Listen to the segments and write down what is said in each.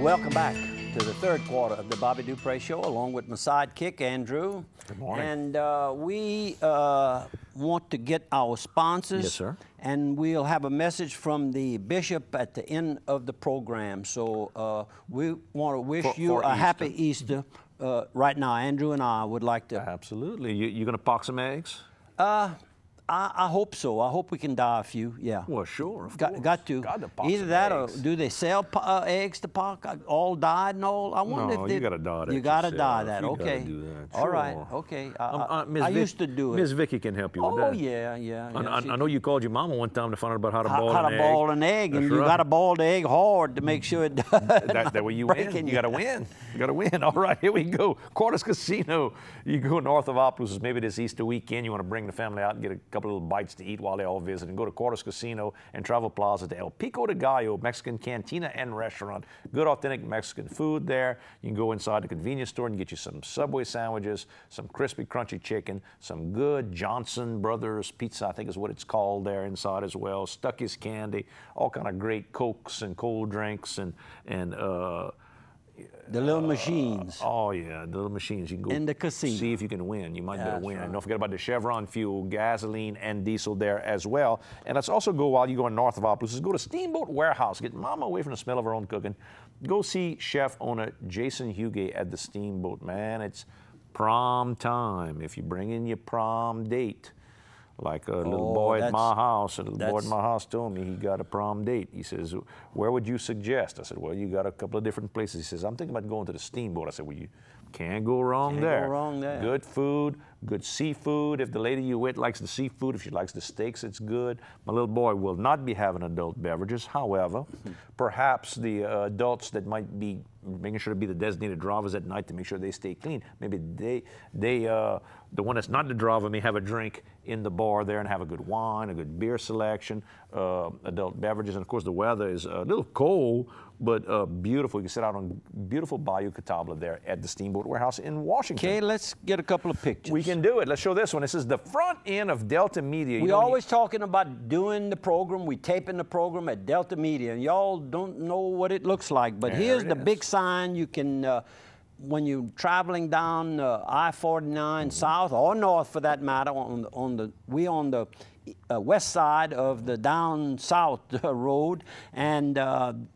Welcome back to the third quarter of the Bobby003 Show, along with my sidekick, Andrew. Good morning. And we want to get our sponsors. Yes, sir. And we'll have a message from the bishop at the end of the program. So we want to wish you a happy Easter right now. Andrew and I would like to. Absolutely. You going to pock some eggs? I hope so. I hope we can dye a few. Yeah. Well, sure. Of course. Got to. Either that eggs. or do they sell eggs to pock all dyed and all? I wonder if they. You got to dye that. You got to dye that. Okay. Do that. All sure. right. Okay. I used to do it. Miss Vicky can help you with that. Oh yeah. I know you called your mama one time to find out about how to boil an egg. How to boil an egg, and you got to boil the egg hard to make sure it doesn't. That way you win. You got to win. You got to win. All right, here we go. Quarters Casino. You go north of Opelousas, maybe this Easter weekend. You want to bring the family out and get a couple of little bites to eat while they all visit, and go to Quarters Casino and Travel Plaza to El Pico de Gallo Mexican Cantina and Restaurant. Good authentic Mexican food there. You can go inside the convenience store and get you some Subway sandwiches, some crispy crunchy chicken, some good Johnson Brothers pizza, I think is what it's called there inside as well. Stuckey's candy, all kind of great Cokes and cold drinks and the little machines. Oh, yeah, the little machines. You can go in the casino. See if you can win. You might be able to win. Right. And don't forget about the Chevron fuel, gasoline, and diesel there as well. And let's also go, while you're going north of Opelousas, go to Steamboat Warehouse. Get mama away from the smell of her own cooking. Go see chef owner Jason Huguet at the Steamboat. Man, it's prom time. If you bring in your prom date, like a little boy at my house, told me he got a prom date. He says, where would you suggest? I said, well, you got a couple of different places. He says, I'm thinking about going to the Steamboat. I said, well, you can't go wrong there. Go wrong there. Good food, good seafood. If the lady you with likes the seafood, if she likes the steaks, it's good. My little boy will not be having adult beverages. However, perhaps the adults that might be making sure to be the designated drivers at night to make sure they stay clean. Maybe the one that's not the driver may have a drink in the bar there and have a good wine, a good beer selection, adult beverages. And of course, the weather is a little cold, but beautiful. You can sit out on beautiful Bayou Catawba there at the Steamboat Warehouse in Washington. Okay, let's get a couple of pictures. We can do it. Let's show this one. This is the front end of Delta Media. We're always talking about doing the program. We taping the program at Delta Media, and y'all don't know what it looks like. But here's the big sign. You can, when you're traveling down I-49 south or north, for that matter, on the west side of the down south road, and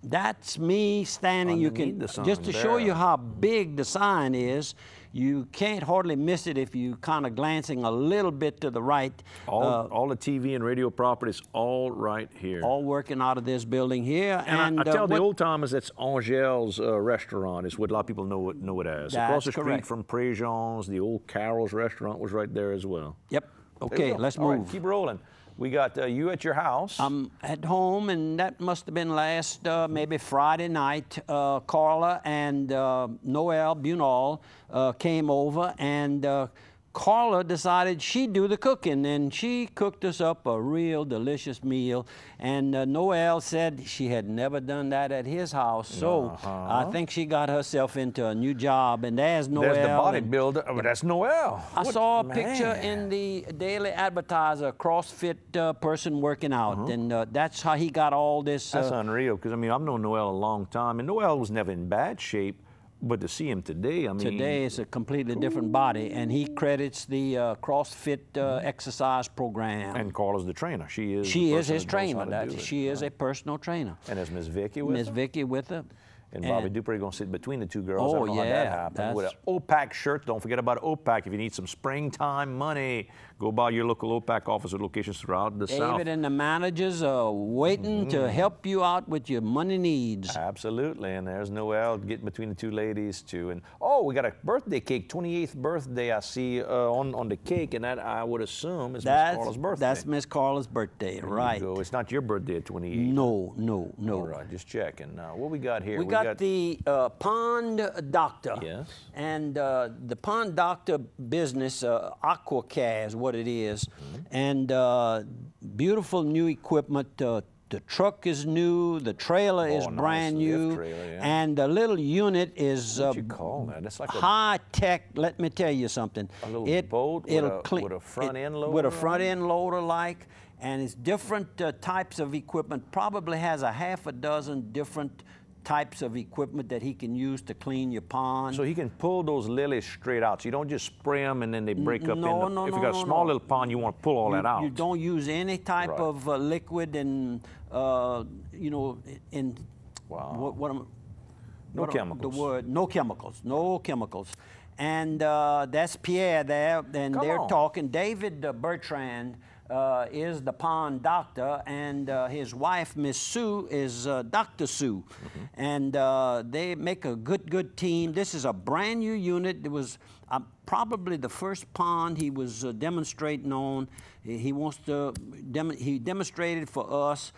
that's me standing. You can just to show you how big the sign is. You can't hardly miss it if you kind of glancing a little bit to the right. All the TV and radio properties, all right here. All working out of this building here. And I tell the old timers that's Angel's restaurant is what a lot of people know it as. Across the street from Préjean's, the old Carol's restaurant was right there as well. Yep. Okay, let's move. All right, keep rolling. We got you at your house. I'm at home, and that must have been last maybe Friday night. Carla and Noel Bunal came over, and Carla decided she'd do the cooking, and she cooked us up a real delicious meal. And Noel said she had never done that at his house, so I think she got herself into a new job. And there's Noel. There's the bodybuilder. Oh, that's Noel. I saw a picture in the Daily Advertiser, a CrossFit person working out, and that's how he got all this. That's unreal, because I mean, I've known Noel a long time, and Noel was never in bad shape. But to see him today, I mean... Today is a completely different body, and he credits the CrossFit exercise program. And Carla's the trainer. She is his trainer. She is a personal trainer. And there's Miss Vicky with her? Miss Vicky with her. And Bobby003 going to sit between the two girls. I don't know how that happened. With an OPAC shirt. Don't forget about OPAC. If you need some springtime money, go by your local OPAC office with locations throughout the South. David and the managers are waiting to help you out with your money needs. Absolutely. And there's Noel getting between the two ladies, too. And, we got a birthday cake, 28th birthday I see on the cake, and that I would assume is Miss Carla's birthday. That's Miss Carla's birthday, right. There you go. It's not your birthday at 28. No. All right, just checking. Now, what we got here? We got the Pond Doctor. Yes. And the Pond Doctor business, AquaCare is what it is. And beautiful new equipment. The truck is new, the trailer is brand new, and the little unit is what you call that? It's like high tech. Let me tell you something. A little boat with a front end loader? With a front end loader like, and it's different types of equipment, probably has a half a dozen different types of equipment that he can use to clean your pond. So he can pull those lilies straight out. So you don't just spray them and then they break up. If you got a small little pond, you want to pull all that out. You don't use any type of liquid and you know, in no chemicals. The word, no chemicals, no chemicals. And that's Pierre there, and they're talking. David Bertrand is the pond doctor, and his wife, Miss Sue, is Dr. Sue. And they make a good team. This is a brand new unit. It was probably the first pond he was demonstrating on. He wants to, he demonstrated for us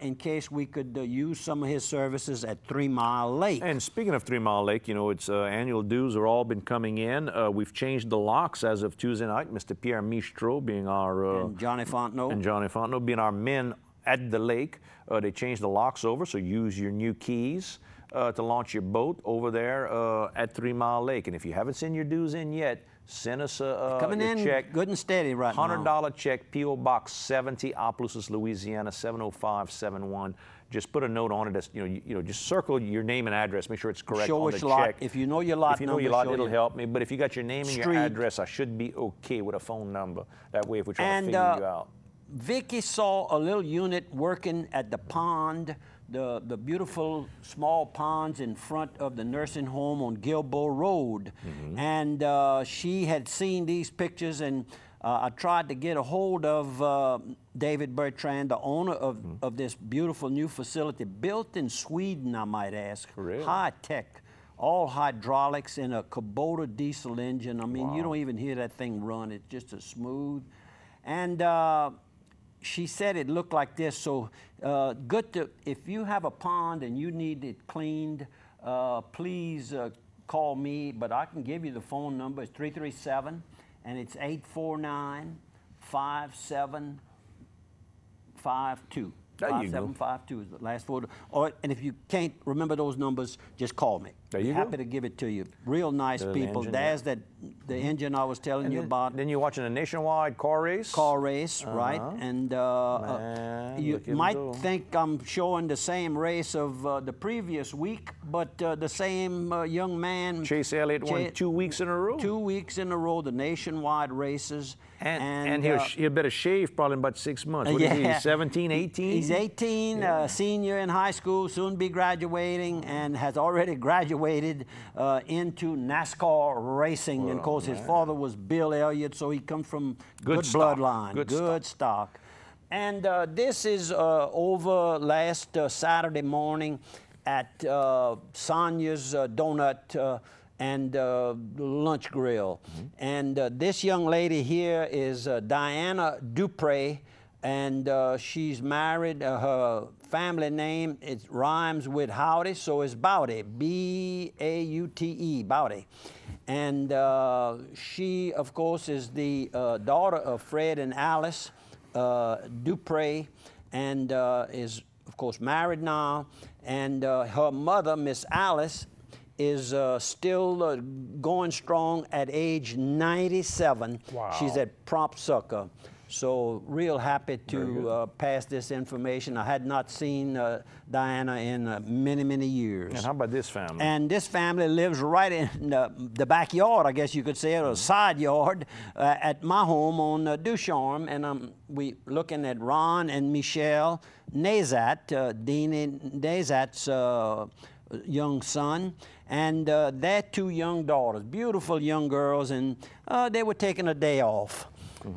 in case we could use some of his services at 3 Mile Lake. And speaking of 3 Mile Lake, you know, its annual dues are all been coming in. We've changed the locks as of Tuesday night. Mr. Pierre Mistro being our... and Johnny Fontenot. And Johnny Fontenot being our men at the lake. They changed the locks over, so use your new keys to launch your boat over there at 3 Mile Lake. And if you haven't sent your dues in yet, send us a coming in check. Good and steady right now. $100 check, P.O. Box 70, Opelousas, Louisiana 70571. Just put a note on it. That's, you know, just circle your name and address. Make sure it's correct on the check. If you know your lot number, it'll help me. But if you got your name and your address, I should be okay with a phone number. That way, if we're trying to figure you out. Vicky saw a little unit working at the pond, the beautiful small ponds in front of the nursing home on Gilboa Road. And she had seen these pictures, and I tried to get a hold of David Bertrand, the owner of this beautiful new facility, built in Sweden, I might ask. Really? High tech, all hydraulics in a Kubota diesel engine. I mean, you don't even hear that thing run. It's just a smooth. And she said it looked like this, so good to, if you have a pond and you need it cleaned, please call me, but I can give you the phone number. It's 337, and it's 849-5752. There you go. 5752 is the last four. And if you can't remember those numbers, just call me. There you Happy go. to give it to you. Real nice people. There's the engine I was telling you about. Then you're watching a nationwide car race? Car race, right. And you might think I'm showing the same race of the previous week, but the same young man. Chase Elliott won 2 weeks in a row? 2 weeks in a row, the nationwide races. And he'll better shave probably in about 6 months. What is he, 17, 18? He's 18, senior in high school, soon be graduating, and has already graduated into NASCAR racing. And of course, his father was Bill Elliott, so he comes from good bloodline, good stock. And this is over last Saturday morning at Sonia's Donut and Lunch Grill. And this young lady here is Diana Dupre, and she's married. Her family name, it rhymes with Howdy, so it's Bowdy, B-A-U-T-E, Bowdy. And she, of course, is the daughter of Fred and Alice Dupre, and is, of course, married now. And her mother, Miss Alice, is still going strong at age 97. Wow. She's at Prompt Sucker. So real happy to pass this information. I had not seen Diana in many, many years. And how about this family? And this family lives right in the backyard, I guess you could say, or a side yard at my home on Ducharme. And we looking at Ron and Michelle Nazat, Dean Nazat's young son, and their 2 young daughters, beautiful young girls, and they were taking a day off.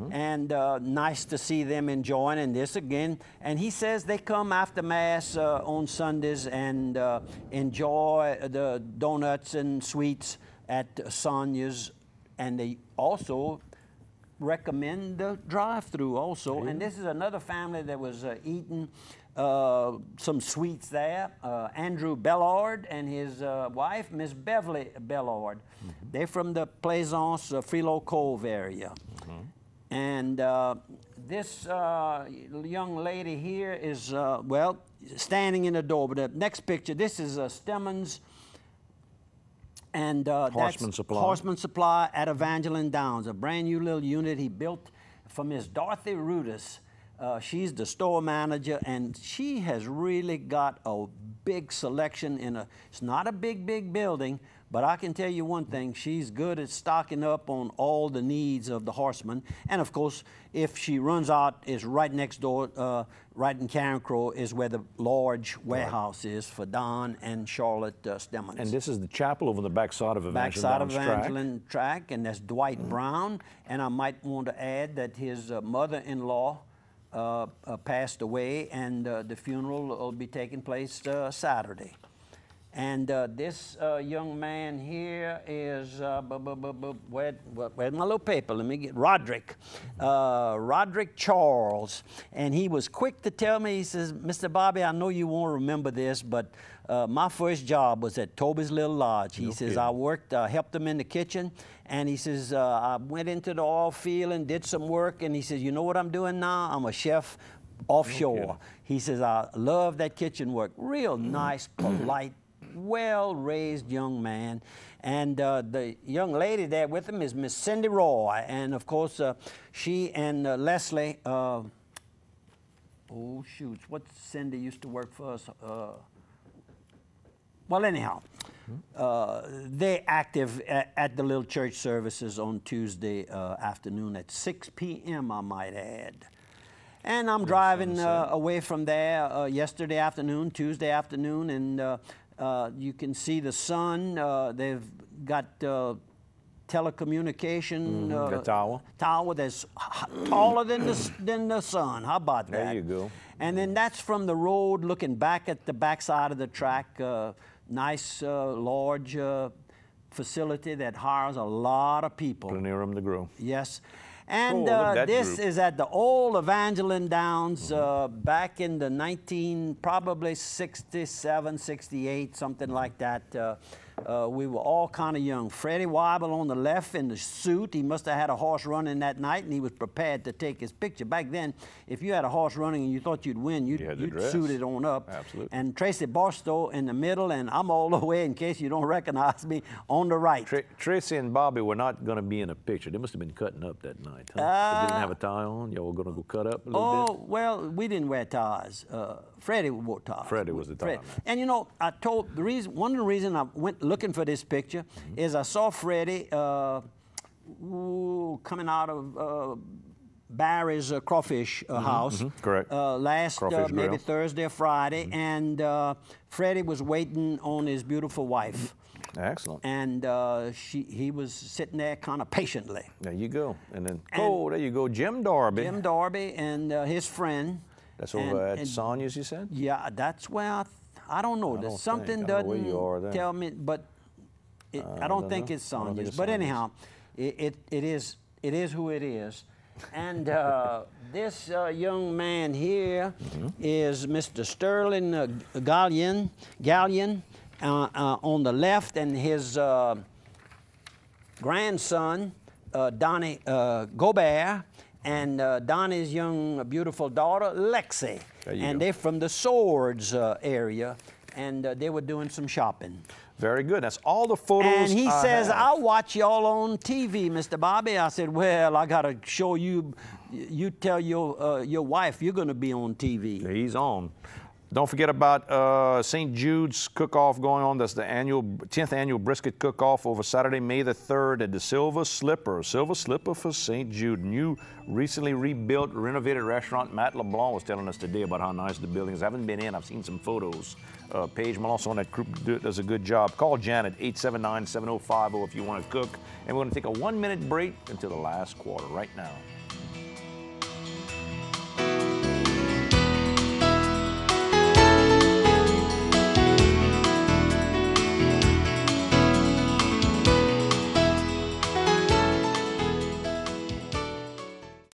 And nice to see them enjoying this again. And he says they come after Mass on Sundays and enjoy the donuts and sweets at Sonia's. And they also recommend the drive-through also. And this is another family that was eating some sweets there. Andrew Bellard and his wife, Miss Beverly Bellard. They're from the Plaisance, Philo Cove area. And this young lady here is, well, standing in the door. But the next picture, this is Stemmons and Horseman Supply. Horseman Supply at Evangeline Downs, a brand new little unit he built for Miss Dorothy Rudis. She's the store manager, and she has really got a big selection it's not a big building, but I can tell you one thing, she's good at stocking up on all the needs of the horsemen. And of course, if she runs out, is right next door, right in Karen Crow, is where the large warehouse is for Don and Charlotte Stemmons. And this is the chapel over the backside of Evangeline Track, and that's Dwight Brown. And I might want to add that his mother-in-law passed away, and the funeral will be taking place Saturday. And this young man here is, where's my little paper? Let me get Roderick. Roderick Charles. And he was quick to tell me, he says, Mr. Bobby, I know you won't remember this, but my first job was at Toby's Little Lodge. He says, I worked, helped him in the kitchen. And he says, I went into the oil field and did some work. And he says, you know what I'm doing now? I'm a chef offshore. He says, I love that kitchen work. Real nice, polite, well-raised young man. And the young lady there with him is Miss Cindy Roy. And of course, she and Leslie, oh shoot, what Cindy used to work for us? Well, anyhow, they're active at the little church services on Tuesday afternoon at 6 p.m., I might add. And I'm driving away from there yesterday afternoon, Tuesday afternoon, and you can see the sun. They've got telecommunication tower that's taller than the sun. How about that? There you go. And then that's from the road looking back at the backside of the track. Nice, large facility that hires a lot of people. Plenty of room to grow. Yes. And this is at the old Evangeline Downs back in the probably 67, 68, something like that. We were all kind of young. Freddie Weibel on the left in the suit. He must have had a horse running that night, and he was prepared to take his picture. Back then, if you had a horse running and you thought you'd win, you'd suit it on up. Absolutely. And Tracy Barstow in the middle, and I'm all the way, in case you don't recognize me, on the right. Tracy and Bobby were not going to be in a picture. They must have been cutting up that night, huh? They didn't have a tie on? Y'all were going to go cut up a little bit? Oh, well, we didn't wear ties. Freddie wore ties. Freddie was the tie man. And you know, one of the reasons I went looking for this picture is I saw Freddie coming out of Barry's crawfish house. Correct. Last maybe Thursday or Friday, and Freddie was waiting on his beautiful wife. Excellent. And he was sitting there kind of patiently. There you go. And then, there you go, Jim Darby. Jim Darby and his friend. That's over at Sonia's, you said? Yeah, that's where I don't know. There's something doesn't tell me, but I don't think it's Sonia's. But anyhow, it is who it is. And this young man here is Mr. Sterling Gallion on the left, and his grandson, Donnie Gobert, and Donnie's young, beautiful daughter, Lexi. And they're from the Swords area, and they were doing some shopping. Very good. That's all the photos. And he says, I'll watch y'all on TV, Mr. Bobby. I said, well, I got to show you. You tell your wife you're going to be on TV. He's on. Don't forget about St. Jude's cook-off going on. That's the 10th annual brisket cook-off over Saturday, May the 3rd at the Silver Slipper for St. Jude. New, recently rebuilt, renovated restaurant. Matt LeBlanc was telling us today about how nice the building is. I haven't been in. I've seen some photos. Paige Malonzo on that group does a good job. Call Janet, 879-7050 if you want to cook. And we're going to take a 1-minute break until the last quarter right now.